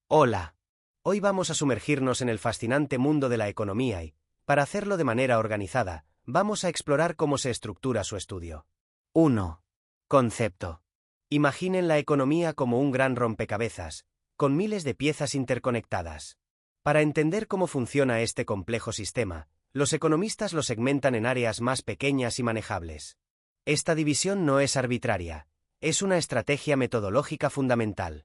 Hola. Hoy vamos a sumergirnos en el fascinante mundo de la economía y, para hacerlo de manera organizada, vamos a explorar cómo se estructura su estudio. 1. Concepto. Imaginen la economía como un gran rompecabezas, con miles de piezas interconectadas. Para entender cómo funciona este complejo sistema, los economistas lo segmentan en áreas más pequeñas y manejables. Esta división no es arbitraria, es una estrategia metodológica fundamental.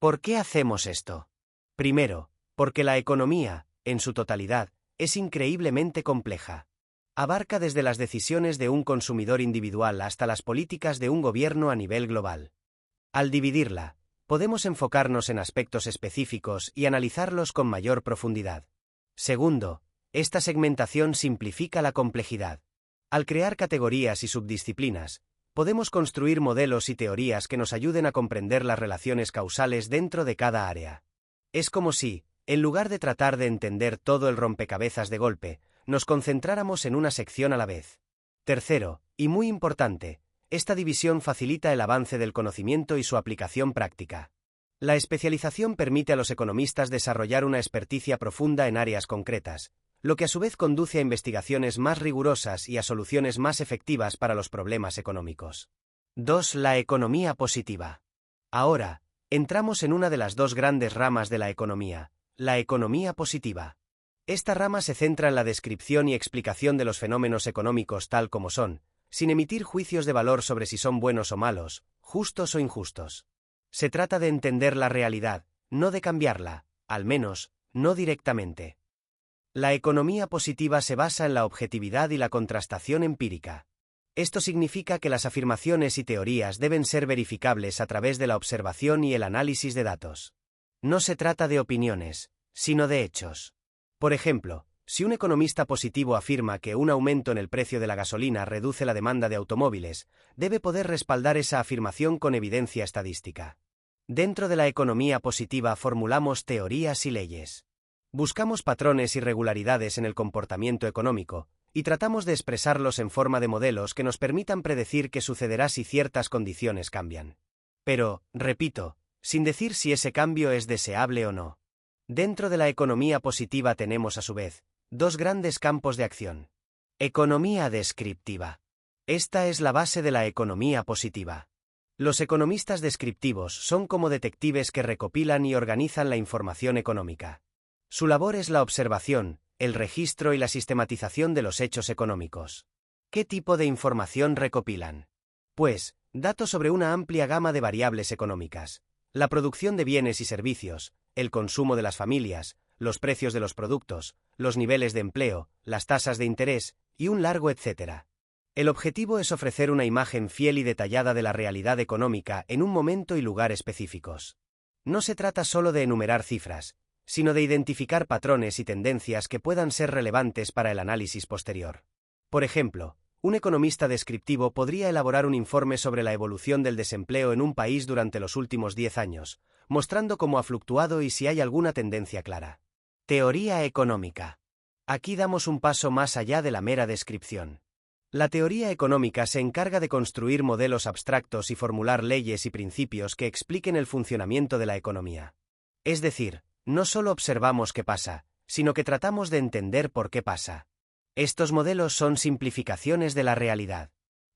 ¿Por qué hacemos esto? Primero, porque la economía, en su totalidad, es increíblemente compleja. Abarca desde las decisiones de un consumidor individual hasta las políticas de un gobierno a nivel global. Al dividirla, podemos enfocarnos en aspectos específicos y analizarlos con mayor profundidad. Segundo, esta segmentación simplifica la complejidad. Al crear categorías y subdisciplinas, podemos construir modelos y teorías que nos ayuden a comprender las relaciones causales dentro de cada área. Es como si, en lugar de tratar de entender todo el rompecabezas de golpe, nos concentráramos en una sección a la vez. Tercero, y muy importante, esta división facilita el avance del conocimiento y su aplicación práctica. La especialización permite a los economistas desarrollar una experticia profunda en áreas concretas, lo que a su vez conduce a investigaciones más rigurosas y a soluciones más efectivas para los problemas económicos. 2. La economía positiva. Ahora, entramos en una de las dos grandes ramas de la economía, la economía positiva. Esta rama se centra en la descripción y explicación de los fenómenos económicos tal como son, sin emitir juicios de valor sobre si son buenos o malos, justos o injustos. Se trata de entender la realidad, no de cambiarla, al menos, no directamente. La economía positiva se basa en la objetividad y la contrastación empírica. Esto significa que las afirmaciones y teorías deben ser verificables a través de la observación y el análisis de datos. No se trata de opiniones, sino de hechos. Por ejemplo, si un economista positivo afirma que un aumento en el precio de la gasolina reduce la demanda de automóviles, debe poder respaldar esa afirmación con evidencia estadística. Dentro de la economía positiva formulamos teorías y leyes. Buscamos patrones y regularidades en el comportamiento económico, y tratamos de expresarlos en forma de modelos que nos permitan predecir qué sucederá si ciertas condiciones cambian. Pero, repito, sin decir si ese cambio es deseable o no. Dentro de la economía positiva tenemos a su vez dos grandes campos de acción. Economía descriptiva. Esta es la base de la economía positiva. Los economistas descriptivos son como detectives que recopilan y organizan la información económica. Su labor es la observación, el registro y la sistematización de los hechos económicos. ¿Qué tipo de información recopilan? Pues, datos sobre una amplia gama de variables económicas, la producción de bienes y servicios, el consumo de las familias, los precios de los productos, los niveles de empleo, las tasas de interés, y un largo etcétera. El objetivo es ofrecer una imagen fiel y detallada de la realidad económica en un momento y lugar específicos. No se trata solo de enumerar cifras, sino de identificar patrones y tendencias que puedan ser relevantes para el análisis posterior. Por ejemplo, un economista descriptivo podría elaborar un informe sobre la evolución del desempleo en un país durante los últimos 10 años, mostrando cómo ha fluctuado y si hay alguna tendencia clara. Teoría económica. Aquí damos un paso más allá de la mera descripción. La teoría económica se encarga de construir modelos abstractos y formular leyes y principios que expliquen el funcionamiento de la economía. Es decir, no solo observamos qué pasa, sino que tratamos de entender por qué pasa. Estos modelos son simplificaciones de la realidad.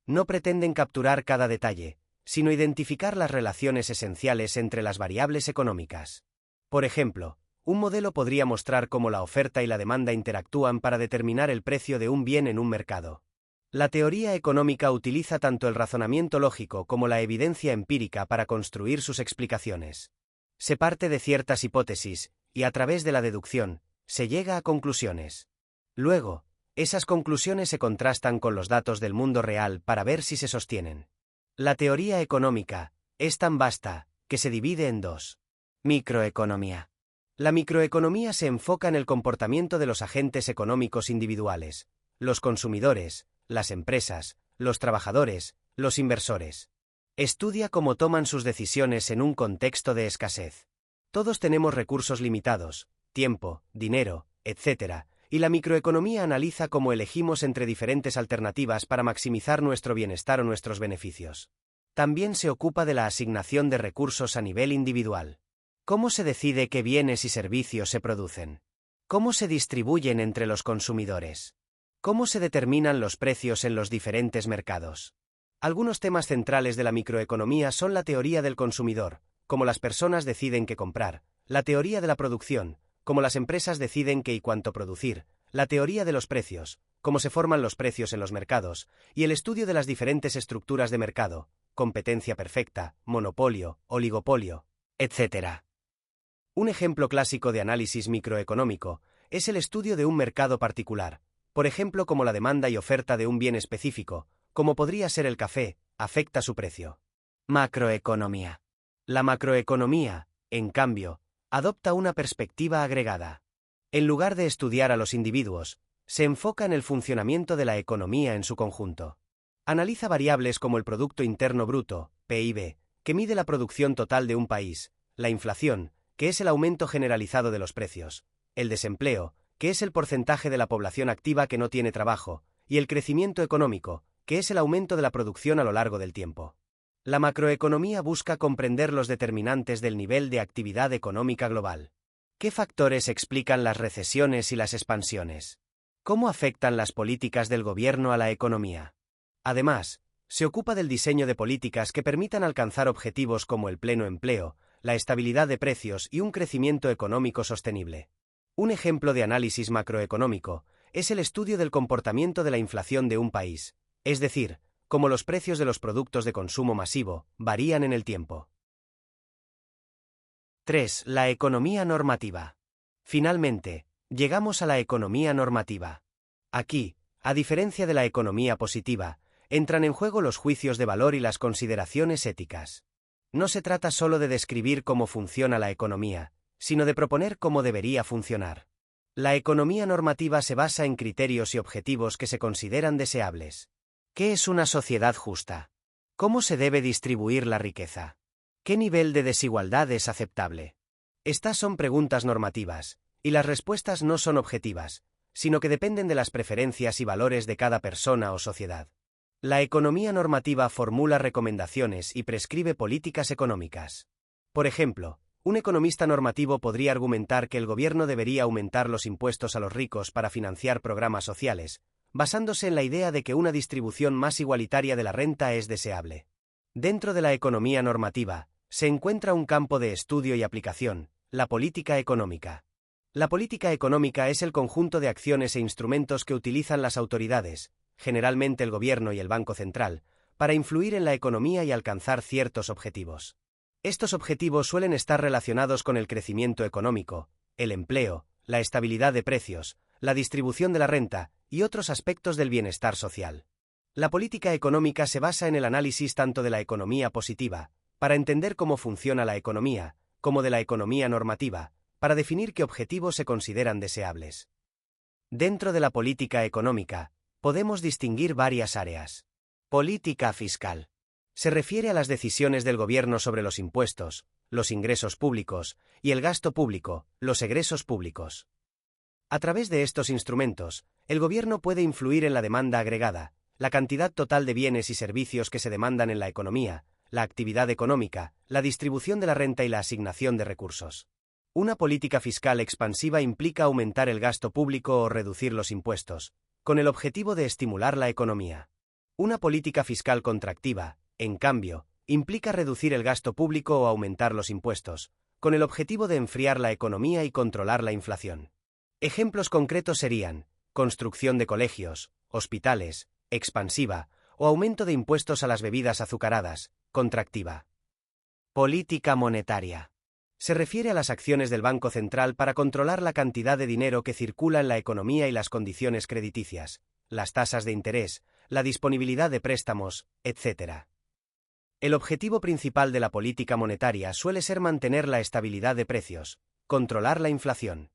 No pretenden capturar cada detalle, sino identificar las relaciones esenciales entre las variables económicas. Por ejemplo, un modelo podría mostrar cómo la oferta y la demanda interactúan para determinar el precio de un bien en un mercado. La teoría económica utiliza tanto el razonamiento lógico como la evidencia empírica para construir sus explicaciones. Se parte de ciertas hipótesis, y a través de la deducción, se llega a conclusiones. Luego, esas conclusiones se contrastan con los datos del mundo real para ver si se sostienen. La teoría económica es tan vasta, que se divide en dos. Microeconomía. La microeconomía se enfoca en el comportamiento de los agentes económicos individuales, los consumidores, las empresas, los trabajadores, los inversores. Estudia cómo toman sus decisiones en un contexto de escasez. Todos tenemos recursos limitados, tiempo, dinero, etc., y la microeconomía analiza cómo elegimos entre diferentes alternativas para maximizar nuestro bienestar o nuestros beneficios. También se ocupa de la asignación de recursos a nivel individual. ¿Cómo se decide qué bienes y servicios se producen? ¿Cómo se distribuyen entre los consumidores? ¿Cómo se determinan los precios en los diferentes mercados? Algunos temas centrales de la microeconomía son la teoría del consumidor, como las personas deciden qué comprar, la teoría de la producción, como las empresas deciden qué y cuánto producir, la teoría de los precios, cómo se forman los precios en los mercados, y el estudio de las diferentes estructuras de mercado, competencia perfecta, monopolio, oligopolio, etc. Un ejemplo clásico de análisis microeconómico es el estudio de un mercado particular, por ejemplo como la demanda y oferta de un bien específico, como podría ser el café, afecta su precio. Macroeconomía. La macroeconomía, en cambio, adopta una perspectiva agregada. En lugar de estudiar a los individuos, se enfoca en el funcionamiento de la economía en su conjunto. Analiza variables como el Producto Interno Bruto, PIB, que mide la producción total de un país, la inflación, que es el aumento generalizado de los precios, el desempleo, que es el porcentaje de la población activa que no tiene trabajo, y el crecimiento económico, que es el aumento de la producción a lo largo del tiempo. La macroeconomía busca comprender los determinantes del nivel de actividad económica global. ¿Qué factores explican las recesiones y las expansiones? ¿Cómo afectan las políticas del gobierno a la economía? Además, se ocupa del diseño de políticas que permitan alcanzar objetivos como el pleno empleo, la estabilidad de precios y un crecimiento económico sostenible. Un ejemplo de análisis macroeconómico es el estudio del comportamiento de la inflación de un país, es decir, cómo los precios de los productos de consumo masivo varían en el tiempo. 3. La economía normativa. Finalmente, llegamos a la economía normativa. Aquí, a diferencia de la economía positiva, entran en juego los juicios de valor y las consideraciones éticas. No se trata solo de describir cómo funciona la economía, sino de proponer cómo debería funcionar. La economía normativa se basa en criterios y objetivos que se consideran deseables. ¿Qué es una sociedad justa? ¿Cómo se debe distribuir la riqueza? ¿Qué nivel de desigualdad es aceptable? Estas son preguntas normativas, y las respuestas no son objetivas, sino que dependen de las preferencias y valores de cada persona o sociedad. La economía normativa formula recomendaciones y prescribe políticas económicas. Por ejemplo, un economista normativo podría argumentar que el gobierno debería aumentar los impuestos a los ricos para financiar programas sociales, basándose en la idea de que una distribución más igualitaria de la renta es deseable. Dentro de la economía normativa, se encuentra un campo de estudio y aplicación, la política económica. La política económica es el conjunto de acciones e instrumentos que utilizan las autoridades, generalmente el gobierno y el Banco Central, para influir en la economía y alcanzar ciertos objetivos. Estos objetivos suelen estar relacionados con el crecimiento económico, el empleo, la estabilidad de precios, la distribución de la renta y otros aspectos del bienestar social. La política económica se basa en el análisis tanto de la economía positiva, para entender cómo funciona la economía, como de la economía normativa, para definir qué objetivos se consideran deseables. Dentro de la política económica, podemos distinguir varias áreas. Política fiscal. Se refiere a las decisiones del gobierno sobre los impuestos, los ingresos públicos, y el gasto público, los egresos públicos. A través de estos instrumentos, el gobierno puede influir en la demanda agregada, la cantidad total de bienes y servicios que se demandan en la economía, la actividad económica, la distribución de la renta y la asignación de recursos. Una política fiscal expansiva implica aumentar el gasto público o reducir los impuestos, con el objetivo de estimular la economía. Una política fiscal contractiva, en cambio, implica reducir el gasto público o aumentar los impuestos, con el objetivo de enfriar la economía y controlar la inflación. Ejemplos concretos serían construcción de colegios, hospitales, expansiva, o aumento de impuestos a las bebidas azucaradas, contractiva. Política monetaria. Se refiere a las acciones del Banco Central para controlar la cantidad de dinero que circula en la economía y las condiciones crediticias, las tasas de interés, la disponibilidad de préstamos, etc. El objetivo principal de la política monetaria suele ser mantener la estabilidad de precios, controlar la inflación.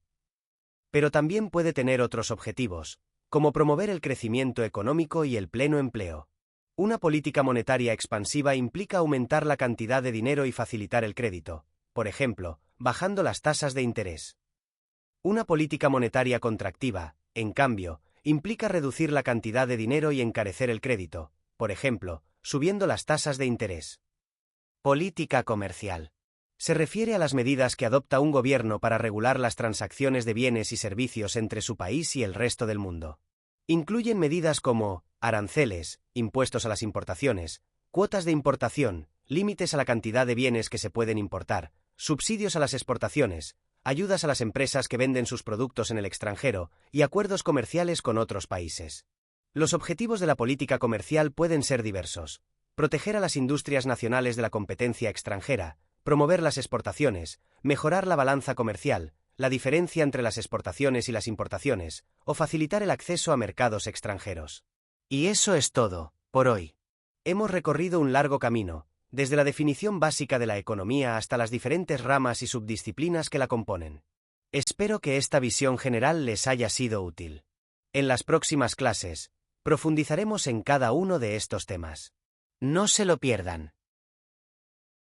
Pero también puede tener otros objetivos, como promover el crecimiento económico y el pleno empleo. Una política monetaria expansiva implica aumentar la cantidad de dinero y facilitar el crédito, por ejemplo, bajando las tasas de interés. Una política monetaria contractiva, en cambio, implica reducir la cantidad de dinero y encarecer el crédito, por ejemplo, subiendo las tasas de interés. Política comercial. Se refiere a las medidas que adopta un gobierno para regular las transacciones de bienes y servicios entre su país y el resto del mundo. Incluyen medidas como aranceles, impuestos a las importaciones, cuotas de importación, límites a la cantidad de bienes que se pueden importar, subsidios a las exportaciones, ayudas a las empresas que venden sus productos en el extranjero y acuerdos comerciales con otros países. Los objetivos de la política comercial pueden ser diversos: proteger a las industrias nacionales de la competencia extranjera, promover las exportaciones, mejorar la balanza comercial, la diferencia entre las exportaciones y las importaciones, o facilitar el acceso a mercados extranjeros. Y eso es todo, por hoy. Hemos recorrido un largo camino, desde la definición básica de la economía hasta las diferentes ramas y subdisciplinas que la componen. Espero que esta visión general les haya sido útil. En las próximas clases, profundizaremos en cada uno de estos temas. No se lo pierdan.